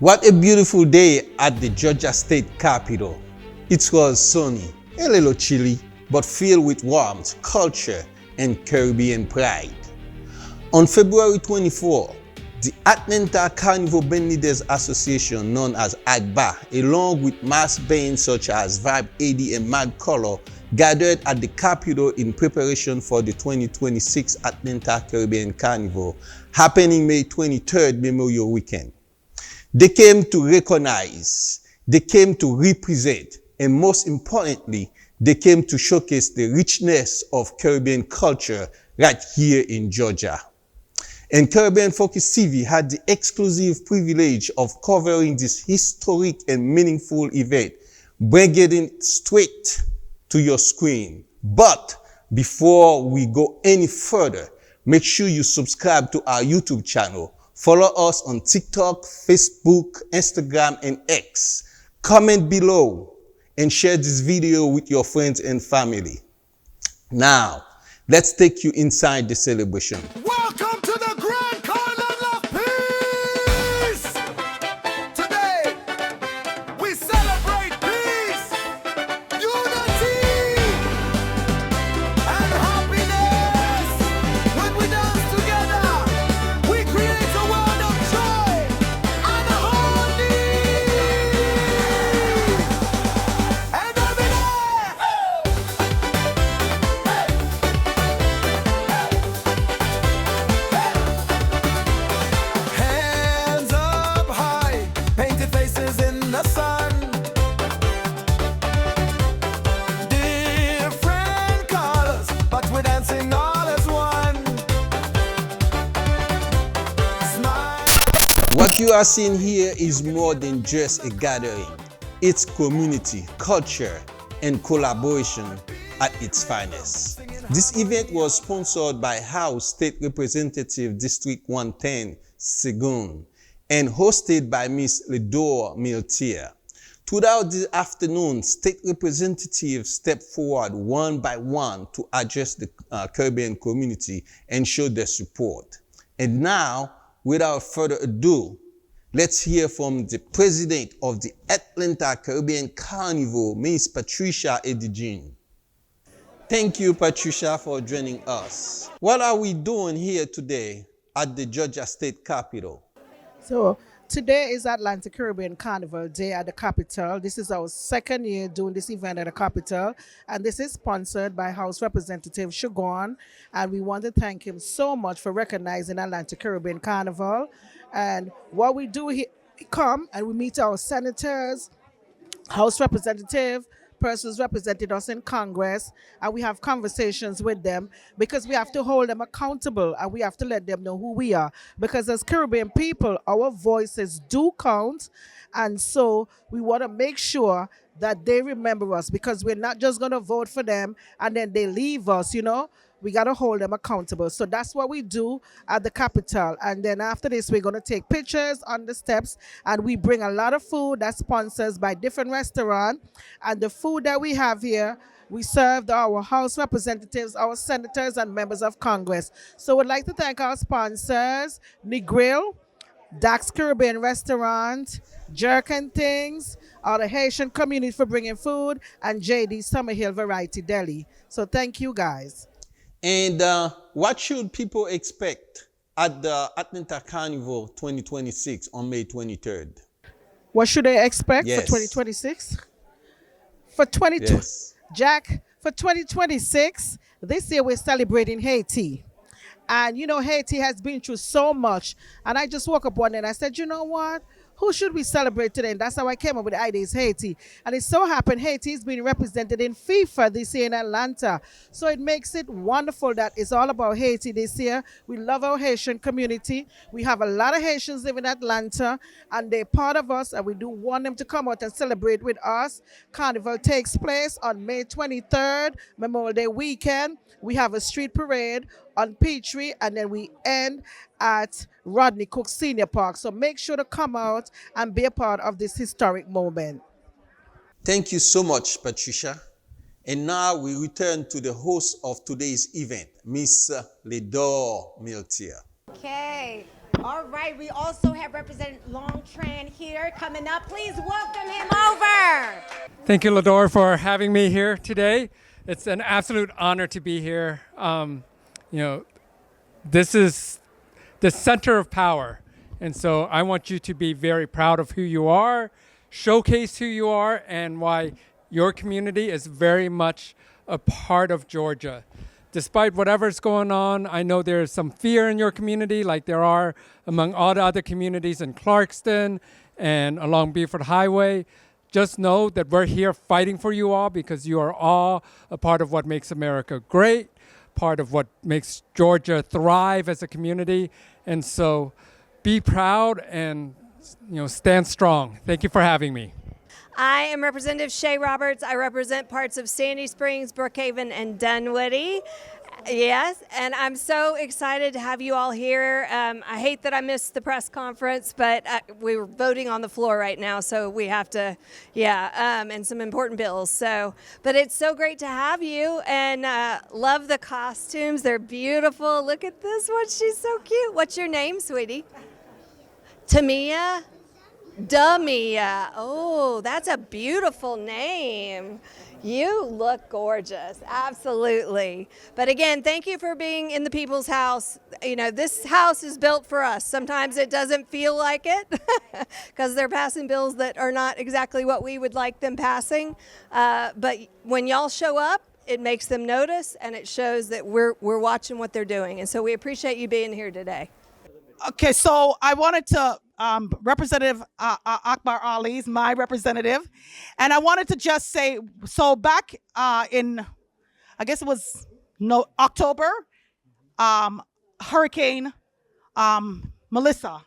What a beautiful day at the Georgia State Capitol. It was sunny, a little chilly, but filled with warmth, culture, and Caribbean pride. On February 24, the Atlanta Carnival Band Leaders Association, known as AGBA, along with mass bands such as Vibe 80 and Mad Color, gathered at the Capitol in preparation for the 2026 Atlanta Caribbean Carnival, happening May 23rd, Memorial Weekend. They came to recognize, they came to represent, and most importantly, they came to showcase the richness of Caribbean culture right here in Georgia. And Caribbean Focus TV had the exclusive privilege of covering this historic and meaningful event, bringing it straight to your screen. But before we go any further, make sure you subscribe to our YouTube channel. Follow us on TikTok, Facebook, Instagram, and X. Comment below and share this video with your friends and family. Now, let's take you inside the celebration. Welcome to the Grand Carnival of Peace! Today, we celebrate peace, unity, and happiness. When we dance together, we create a world of joy and harmony. And hands up high, painted faces in the sun. Different colors, but we're dancing all as one. Smile. What you are seeing here is more than just a gathering. It's community, culture, and collaboration at its finest. This event was sponsored by House State Representative District 110, Segun, and hosted by Ms. Ledore Miltier. Throughout the afternoon, state representatives stepped forward one by one to address the Caribbean community and show their support. And now, without further ado, let's hear from the president of the Atlanta Caribbean Carnival, Ms. Patricia Edigene. Thank you, Patricia, for joining us. What are we doing here today at the Georgia State Capitol? So today is Atlanta Caribbean Carnival Day at the Capitol. This is our second year doing this event at the Capitol, and this is sponsored by House Representative Shugon. And we want to thank him so much for recognizing Atlanta Caribbean Carnival. And what we do here, we come and we meet our senators, House Representative, persons represented us in Congress, and we have conversations with them because we have to hold them accountable and we have to let them know who we are. Because as Caribbean people, our voices do count, and so we want to make sure that they remember us, because we're not just going to vote for them and then they leave us, you know. We got to hold them accountable. So that's what we do at the Capitol. And then after this, we're going to take pictures on the steps, and we bring a lot of food that's sponsored by different restaurants. And the food that we have here, we served our House representatives, our senators, and members of Congress. So we'd like to thank our sponsors, Negril, Dax Caribbean Restaurant, Jerk and Things, all the Haitian community for bringing food, and JD Summerhill Variety Deli. So thank you, guys. And what should people expect at the Atlanta Carnival 2026 on May 23rd? What should they expect Yes. for 2026? For 22, Yes. Jack, for 2026, this year we're celebrating Haiti. And you know, Haiti has been through so much. And I just woke up one day and I said, you know what? Who should we celebrate today? And that's how I came up with the idea, is Haiti. And it so happened Haiti is being represented in FIFA this year in Atlanta. So it makes it wonderful that it's all about Haiti this year. We love our Haitian community. We have a lot of Haitians living in Atlanta, and they're part of us, and we do want them to come out and celebrate with us. Carnival takes place on May 23rd, Memorial Day weekend. We have a street parade on Peachtree, and then we end at Rodney Cook Senior Park. So make sure to come out and be a part of this historic moment. Thank you so much, Patricia. And now we return to the host of today's event, Miss Ledore Miltier. Okay. All right, we also have Representative Longtran here coming up. Please welcome him over. Thank you, Lador, for having me here today. It's an absolute honor to be here. This is the center of power. And so I want you to be very proud of who you are, showcase who you are, and why your community is very much a part of Georgia. Despite whatever's going on, I know there's some fear in your community, like there are among all the other communities in Clarkston and along Beaufort Highway. Just know that we're here fighting for you all because you are all a part of what makes America great, part of what makes Georgia thrive as a community. And so be proud and stand strong. Thank you for having me. I am Representative Shay Roberts. I represent parts of Sandy Springs, Brookhaven, and Dunwoody. Yes, and I'm so excited to have you all here. I hate that I missed the press conference, but we're voting on the floor right now, so we have to, and some important bills. But it's so great to have you, and love the costumes. They're beautiful. Look at this one. She's so cute. What's your name, sweetie? Tamia? Dumia. Oh, that's a beautiful name. You look gorgeous. Absolutely. But again, thank you for being in the People's House. This house is built for us. Sometimes it doesn't feel like it because they're passing bills that are not exactly what we would like them passing. But when y'all show up, it makes them notice, and it shows that we're watching what they're doing. And so we appreciate you being here today. Okay, so I wanted to, Representative Akbar Ali is my representative, and I wanted to just say, so back in, I guess it was October, Hurricane Melissa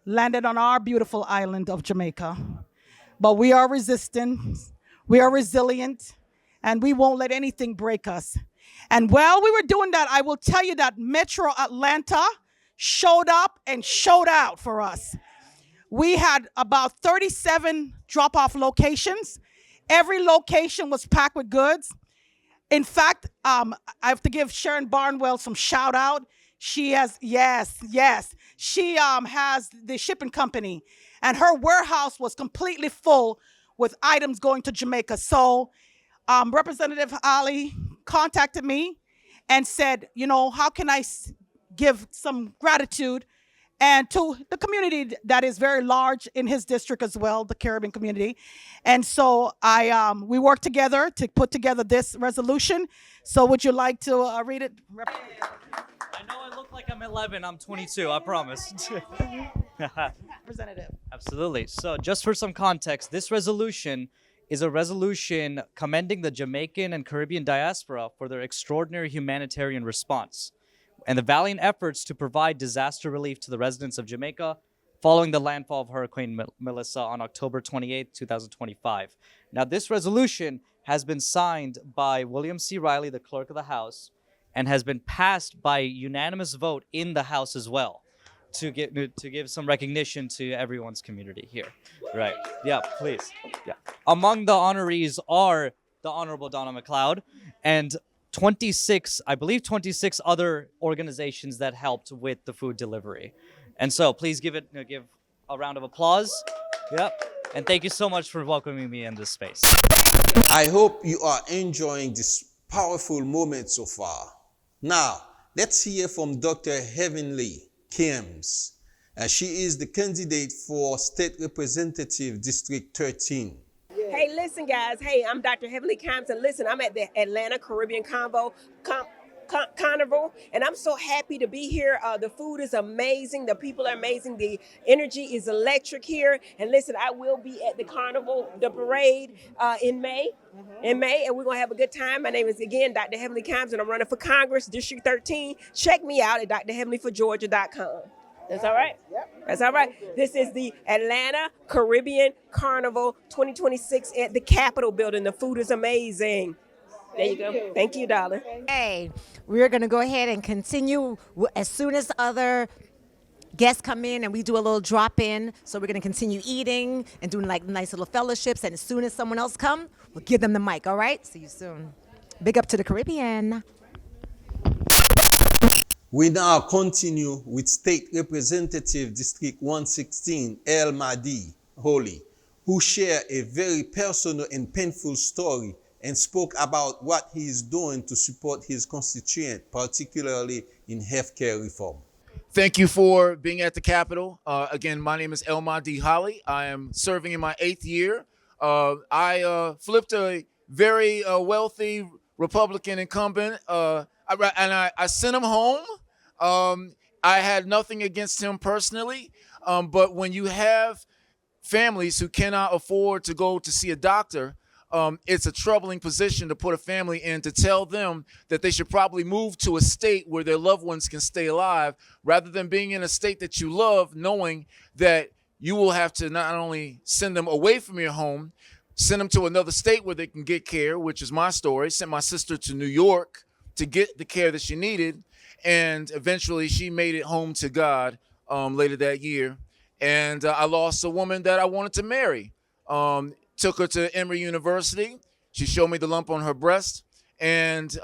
landed on our beautiful island of Jamaica. But we are resistant, we are resilient, and we won't let anything break us. And while we were doing that, I will tell you that Metro Atlanta showed up and showed out for us. We had about 37 drop-off locations. Every location was packed with goods. In fact, I have to give Sharon Barnwell some shout out. She has, she has the shipping company, and her warehouse was completely full with items going to Jamaica. So Representative Ali contacted me and said, how can I give some gratitude and to the community that is very large in his district as well, the Caribbean community. And so we worked together to put together this resolution. So would you like to read it? I know I look like I'm 11, I'm 22, I promise. Representative. Absolutely. So just for some context, this resolution is a resolution commending the Jamaican and Caribbean diaspora for their extraordinary humanitarian response and the valiant efforts to provide disaster relief to the residents of Jamaica following the landfall of Hurricane Melissa on October 28, 2025. Now, this resolution has been signed by William C. Riley, the Clerk of the House, and has been passed by unanimous vote in the House as well to give some recognition to everyone's community here. Right. Yeah, please. Yeah. Among the honorees are the Honorable Donna McLeod and 26 other organizations that helped with the food delivery. And so please give a round of applause. Yep. And thank you so much for welcoming me in this space. I hope you are enjoying this powerful moment so far. Now, let's hear from Dr. Heavenly Kims. She is the candidate for State Representative District 13. Hey, listen, guys. Hey, I'm Dr. Heavenly Kimes, and listen, I'm at the Atlanta Caribbean Carnival, and I'm so happy to be here. The food is amazing. The people are amazing. The energy is electric here. And listen, I will be at the Carnival, the parade in May. And we're going to have a good time. My name is, again, Dr. Heavenly Kimes, and I'm running for Congress, District 13. Check me out at drheavenlyforgeorgia.com. That's all right? Yep. That's all right. This is the Atlanta Caribbean Carnival 2026 at the Capitol Building. The food is amazing. There you go. Thank you, darling. Hey, we're going to go ahead and continue as soon as other guests come in and we do a little drop in. So we're going to continue eating and doing like nice little fellowships. And as soon as someone else comes, we'll give them the mic. All right? See you soon. Big up to the Caribbean. We now continue with State Representative District 116, El Mahdi Holy, who shared a very personal and painful story and spoke about what he is doing to support his constituent, particularly in healthcare reform. Thank you for being at the Capitol. Again, my name is El Mahdi Holly. I am serving in my 8th year. I flipped a very wealthy Republican incumbent, and I sent him home. I had nothing against him personally, but when you have families who cannot afford to go to see a doctor, it's a troubling position to put a family in, to tell them that they should probably move to a state where their loved ones can stay alive, rather than being in a state that you love, knowing that you will have to not only send them away from your home, send them to another state where they can get care, which is my story. Sent my sister to New York to get the care that she needed, and eventually she made it home to God later that year. And I lost a woman that I wanted to marry. Took her to Emory University. She showed me the lump on her breast, and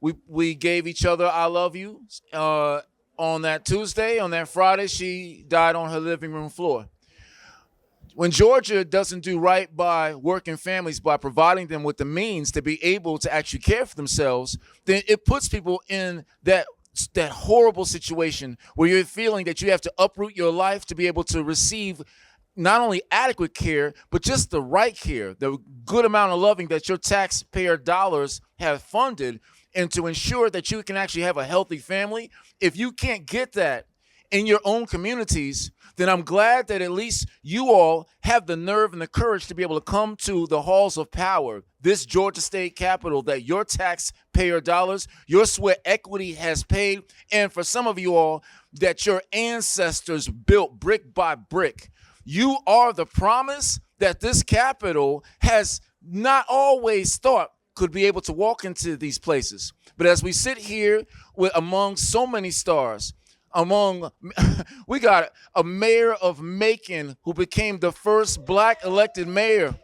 we gave each other "I love you" on that Tuesday. On that Friday, she died on her living room floor. When Georgia doesn't do right by working families by providing them with the means to be able to actually care for themselves, then it puts people in that horrible situation where you're feeling that you have to uproot your life to be able to receive not only adequate care, but just the right care, the good amount of loving that your taxpayer dollars have funded, and to ensure that you can actually have a healthy family. If you can't get that in your own communities, then I'm glad that at least you all have the nerve and the courage to be able to come to the halls of power, this Georgia State Capitol that your taxpayer dollars, your sweat equity has paid, and for some of you all, that your ancestors built brick by brick. You are the promise that this Capitol has not always thought could be able to walk into these places. But as we sit here among so many stars, we got a mayor of Macon who became the first black elected mayor.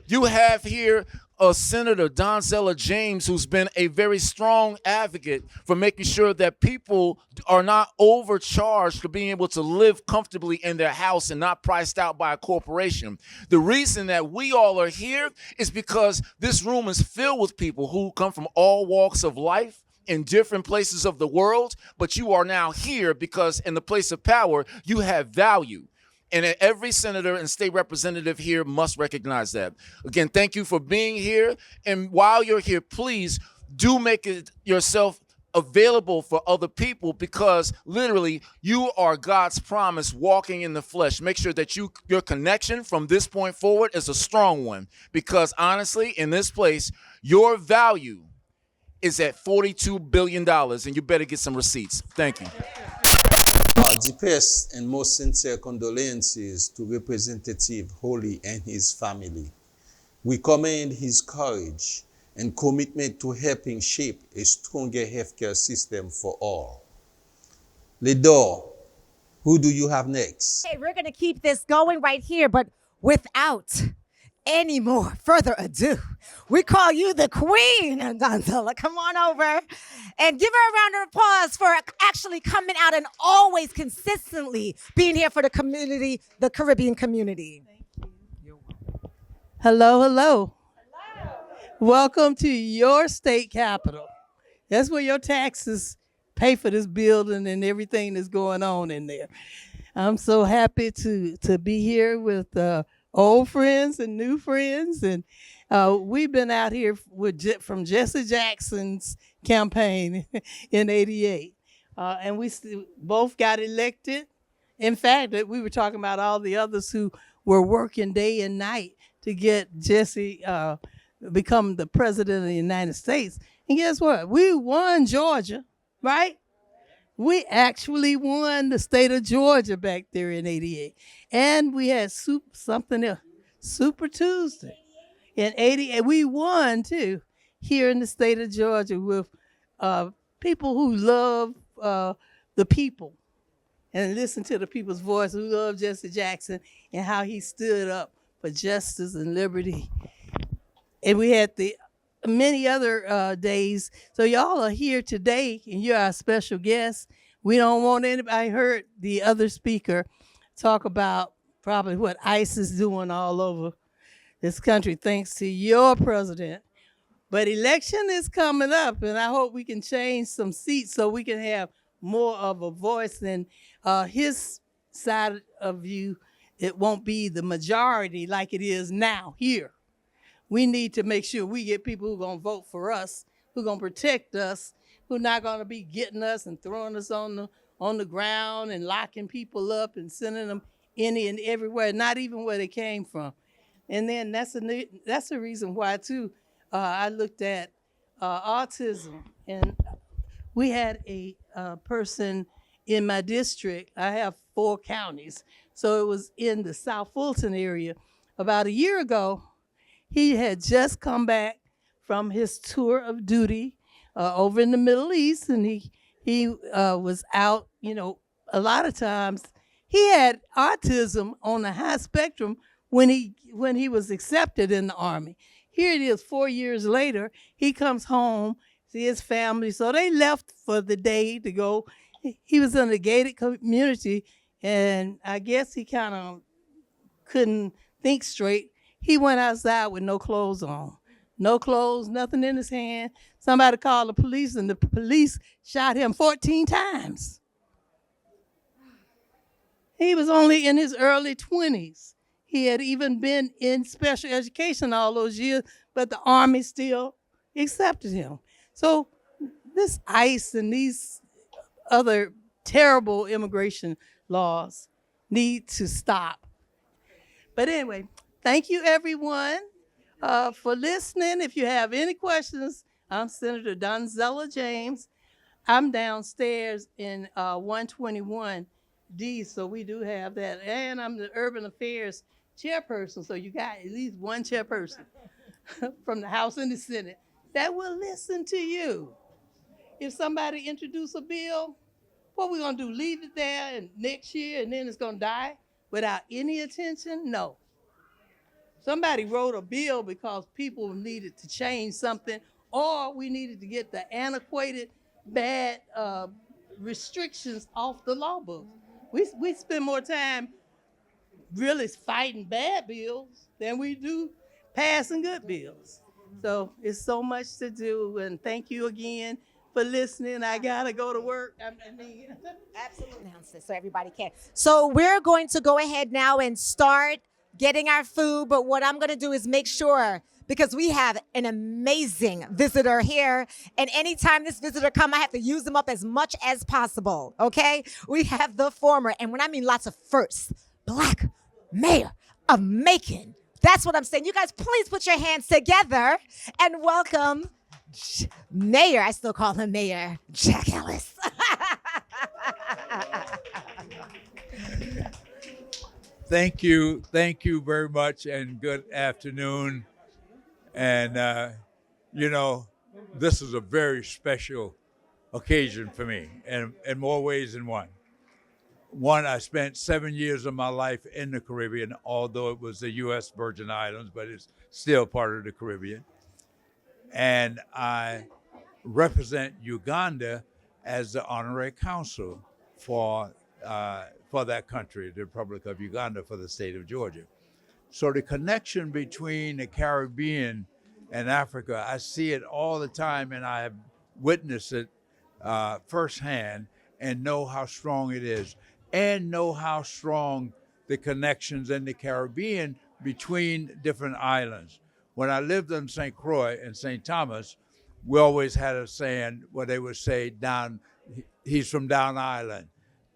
You have here a Senator Donzella James, who's been a very strong advocate for making sure that people are not overcharged for being able to live comfortably in their house and not priced out by a corporation. The reason that we all are here is because this room is filled with people who come from all walks of life, in different places of the world, but you are now here because in the place of power, you have value. And every senator and state representative here must recognize that. Again, thank you for being here. And while you're here, please do make it yourself available for other people, because literally you are God's promise walking in the flesh. Make sure that your connection from this point forward is a strong one, because honestly, in this place, your value is at $42 billion, and you better get some receipts. Thank you. Our deepest and most sincere condolences to Representative Holy and his family. We commend his courage and commitment to helping shape a stronger healthcare system for all. Ledor, who do you have next? Okay, we're going to keep this going right here, but without any more further ado, we call you the queen, Donzella. Come on over and give her a round of applause for actually coming out and always consistently being here for the community, the Caribbean community. Hello, hello. Welcome to your state capitol. That's where your taxes pay for this building and everything that's going on in there. I'm so happy to be here with old friends and new friends, and we've been out here from Jesse Jackson's campaign in '88, and we both got elected. In fact, we were talking about all the others who were working day and night to get Jesse become the president of the United States. And guess what? We won Georgia, right? We actually won the state of Georgia back there in '88. And we had something else, Super Tuesday in '88. We won too here in the state of Georgia with people who love the people and listen to the people's voice, who love Jesse Jackson and how he stood up for justice and liberty. And we had the many other days. So y'all are here today, and you're our special guest. We don't want anybody. I heard the other speaker talk about probably what ICE is doing all over this country, thanks to your president. But election is coming up, and I hope we can change some seats so we can have more of a voice than his side of you. It won't be the majority like it is now here. We need to make sure we get people who are going to vote for us, who are going to protect us, who are not going to be getting us and throwing us on the ground and locking people up and sending them any and everywhere, not even where they came from. And then that's the reason why, too, I looked at autism. And we had a person in my district. I have 4 counties. So it was in the South Fulton area. About a year ago, he had just come back from his tour of duty over in the Middle East, and he was out, a lot of times. He had autism on the high spectrum when he was accepted in the Army. Here it is 4 years later, he comes home, see his family. So they left for the day to go. He was in a gated community, and I guess he kind of couldn't think straight. He went outside with no clothes on. No clothes, nothing in his hand. Somebody called the police, and the police shot him 14 times. He was only in his early 20s. He had even been in special education all those years, but the Army still accepted him. So this ICE and these other terrible immigration laws need to stop. But anyway, thank you, everyone, for listening. If you have any questions, I'm Senator Donzella James. I'm downstairs in 121D, so we do have that. And I'm the Urban Affairs chairperson, so you got at least one chairperson from the House and the Senate that will listen to you. If somebody introduce a bill, what we gonna do, leave it there and next year and then it's gonna die without any attention? No. Somebody wrote a bill because people needed to change something, or we needed to get the antiquated, bad restrictions off the law books. We spend more time really fighting bad bills than we do passing good bills. So it's so much to do, and thank you again for listening. I gotta go to work. Absolutely. Announce it so everybody can. So we're going to go ahead now and start getting our food, but what I'm gonna do is make sure, because we have an amazing visitor here, and anytime this visitor come, I have to use them up as much as possible, okay? We have the former, and when I mean lots of firsts, Black Mayor of Macon. That's what I'm saying. You guys, please put your hands together and welcome Mayor, I still call him Mayor, Jack Ellis. Thank you very much, and good afternoon. And, this is a very special occasion for me, and in more ways than one. One, I spent 7 years of my life in the Caribbean, although it was the U.S. Virgin Islands, but it's still part of the Caribbean. And I represent Uganda as the honorary consul for that country, the Republic of Uganda, for the state of Georgia. So the connection between the Caribbean and Africa, I see it all the time, and I have witnessed it firsthand and know how strong it is, and know how strong the connections in the Caribbean between different islands. When I lived in St. Croix and St. Thomas, we always had a saying where they would say, he's from Down Island,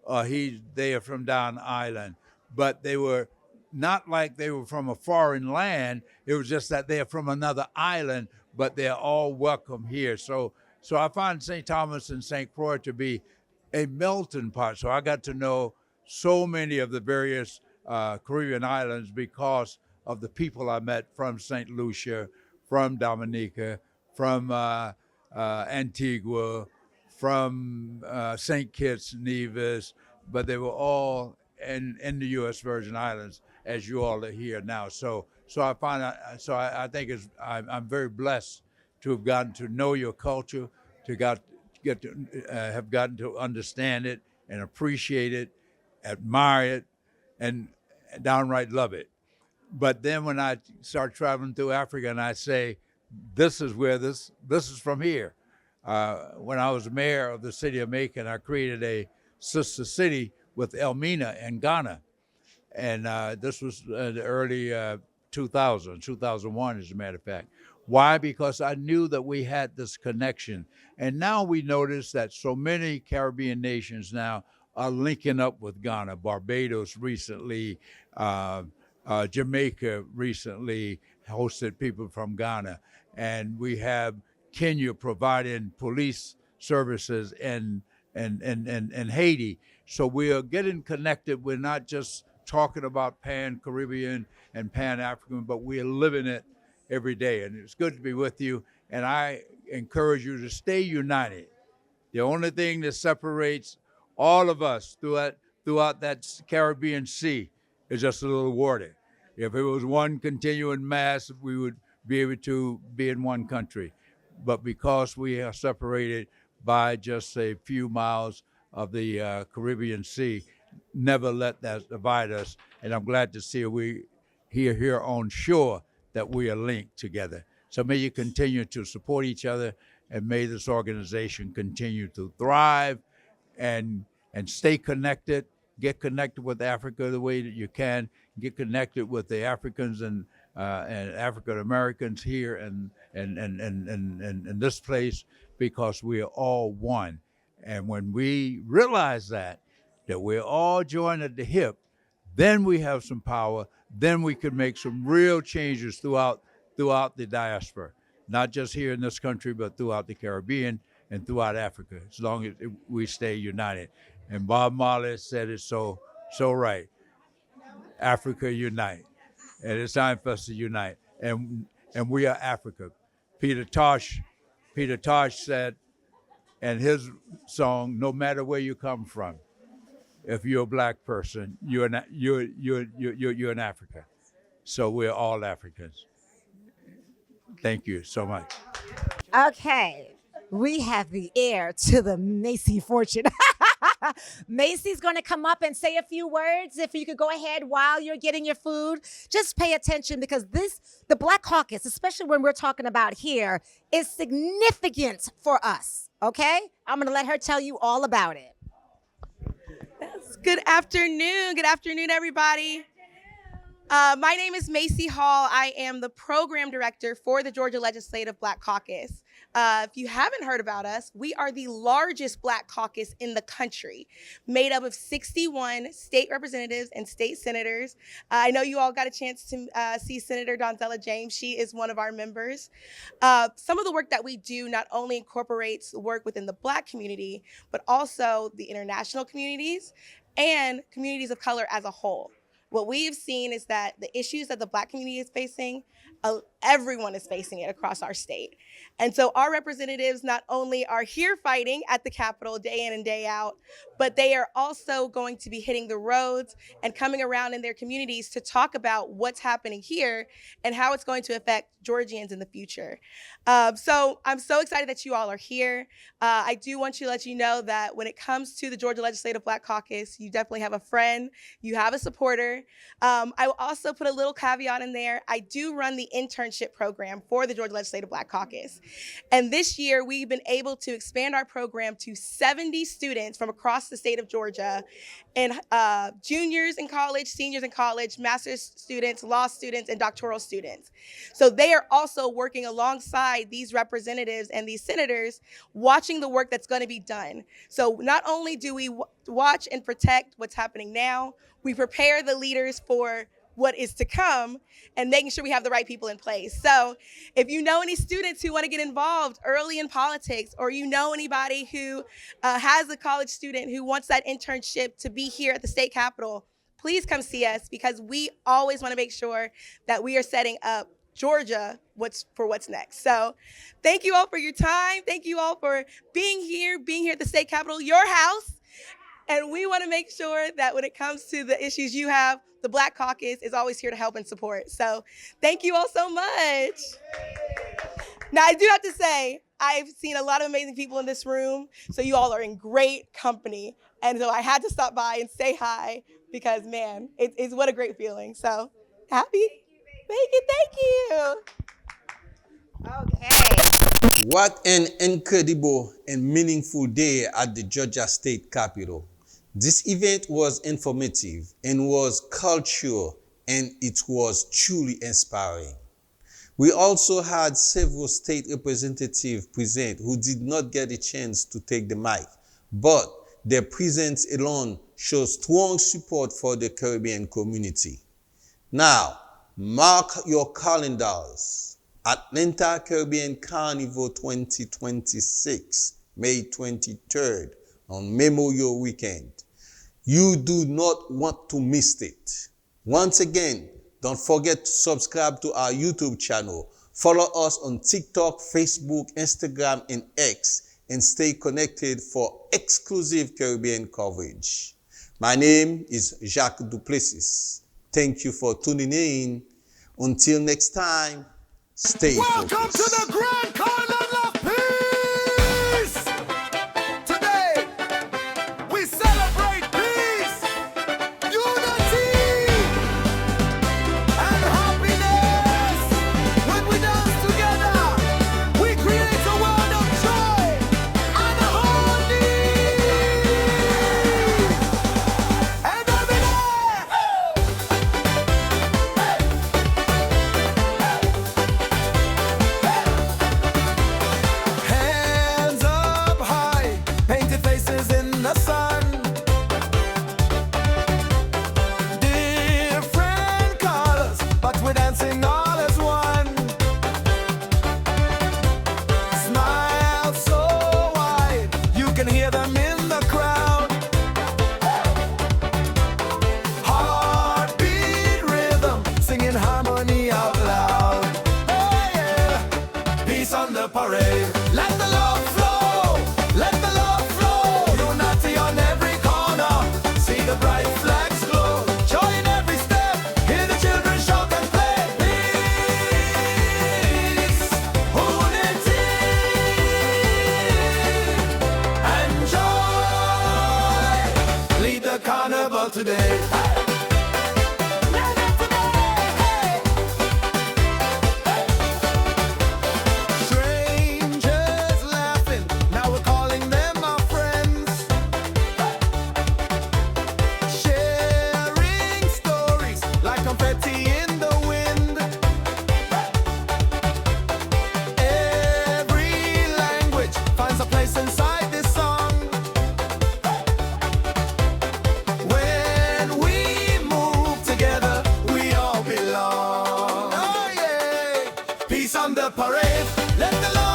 or they are from Down Island. But they were not like they were from a foreign land. It was just that they're from another island, but they're all welcome here. So I find St. Thomas and St. Croix to be a melting pot. So I got to know so many of the various Caribbean islands because of the people I met from St. Lucia, from Dominica, from Antigua, from St. Kitts, Nevis, but they were all in the U.S. Virgin Islands, as you all are here now. So I think I'm very blessed to have gotten to know your culture, have gotten to understand it and appreciate it, admire it, and downright love it. But then when I start traveling through Africa and I say, this is where this is from here. When I was mayor of the city of Macon, I created a sister city with Elmina in Ghana. And this was the early 2001, as a matter of fact. Why? Because I knew that we had this connection. And now we notice that so many Caribbean nations now are linking up with Ghana. Barbados recently, Jamaica recently hosted people from Ghana. And we have Kenya providing police services in Haiti. So we are getting connected. We're not just talking about Pan-Caribbean and Pan-African, but we're living it every day. And it's good to be with you. And I encourage you to stay united. The only thing that separates all of us throughout that Caribbean Sea is just a little water. If it was one continuing mass, we would be able to be in one country. But because we are separated by just a few miles of the Caribbean Sea, never let that divide us. And I'm glad to see we here on shore that we are linked together. So may you continue to support each other, and may this organization continue to thrive and stay connected. Get connected with Africa the way that you can. Get connected with the Africans and African Americans here and in this place, because we are all one. And when we realize that we're all joined at the hip, then we have some power. Then we could make some real changes throughout the diaspora, not just here in this country, but throughout the Caribbean and throughout Africa, as long as we stay united. And Bob Marley said it so right. Africa unite. And it's time for us to unite. And we are Africa. Peter Tosh said in his song, no matter where you come from, if you're a black person, you're in Africa. So we're all Africans. Thank you so much. Okay, we have the heir to the Macy fortune. Macy's going to come up and say a few words. If you could go ahead while you're getting your food, just pay attention, because the Black Caucus, especially when we're talking about here, is significant for us. Okay, I'm going to let her tell you all about it. Good afternoon. Good afternoon, everybody. My name is Macy Hall. I am the program director for the Georgia Legislative Black Caucus. If you haven't heard about us, we are the largest Black caucus in the country, made up of 61 state representatives and state senators. I know you all got a chance to see Senator Donzella James. She is one of our members. Some of the work that we do not only incorporates work within the Black community, but also the international communities and communities of color as a whole. What we've seen is that the issues that the Black community is facing, everyone is facing it across our state. And so our representatives not only are here fighting at the Capitol day in and day out, but they are also going to be hitting the roads and coming around in their communities to talk about what's happening here and how it's going to affect Georgians in the future. So I'm so excited that you all are here. I do want to let you know that when it comes to the Georgia Legislative Black Caucus, you definitely have a friend, you have a supporter. I will also put a little caveat in there. I do run the internship program for the Georgia Legislative Black Caucus. And this year, we've been able to expand our program to 70 students from across the state of Georgia, and juniors in college, seniors in college, master's students, law students, and doctoral students. So they are also working alongside these representatives and these senators, watching the work that's going to be done. So not only do we watch and protect what's happening now, we prepare the leaders for what is to come and making sure we have the right people in place. So if you know any students who want to get involved early in politics, or you know anybody who has a college student who wants that internship to be here at the state capitol, please come see us, because we always want to make sure that we are setting up Georgia for what's next. So thank you all for your time. Thank you all for being here at the state capitol, your house. And we want to make sure that when it comes to the issues you have, the Black Caucus is always here to help and support. So thank you all so much. Now, I do have to say, I've seen a lot of amazing people in this room, so you all are in great company. And so I had to stop by and say hi because, man, it's what a great feeling. So happy. Thank you. Okay. What an incredible and meaningful day at the Georgia State Capitol. This event was informative and was cultural, and it was truly inspiring. We also had several state representatives present who did not get a chance to take the mic, but their presence alone shows strong support for the Caribbean community. Now, mark your calendars. Atlanta Caribbean Carnival 2026, May 23rd, on Memorial Weekend. You do not want to miss it. Once again, don't forget to subscribe to our YouTube channel. Follow us on TikTok, Facebook, Instagram, and X, and stay connected for exclusive Caribbean coverage. My name is Jacques Duplessis. Thank you for tuning in. Until next time, stay focused. Welcome to the Grand Carnival of Peace! Today, we celebrate peace, unity, and happiness. When we dance together, we create a world of joy and harmony. And every hands up high, painted faces in the sun. Different colors, but we're dancing all as one. Smile so wide, you can hear them in the crowd. Heartbeat rhythm, singing harmony out loud. Oh yeah, peace on the parade. Let the love flow, let the love flow. Unity on every corner, see the bright flags glow. Joy in every step, hear the children shout and play. Peace, unity, and joy. Lead the carnival today. Strangers laughing, now we're calling them our friends. Sharing stories like confetti in the wind. Every language finds a place inside this song. When we move together, we all belong. Oh yeah, peace on the parade. Let the love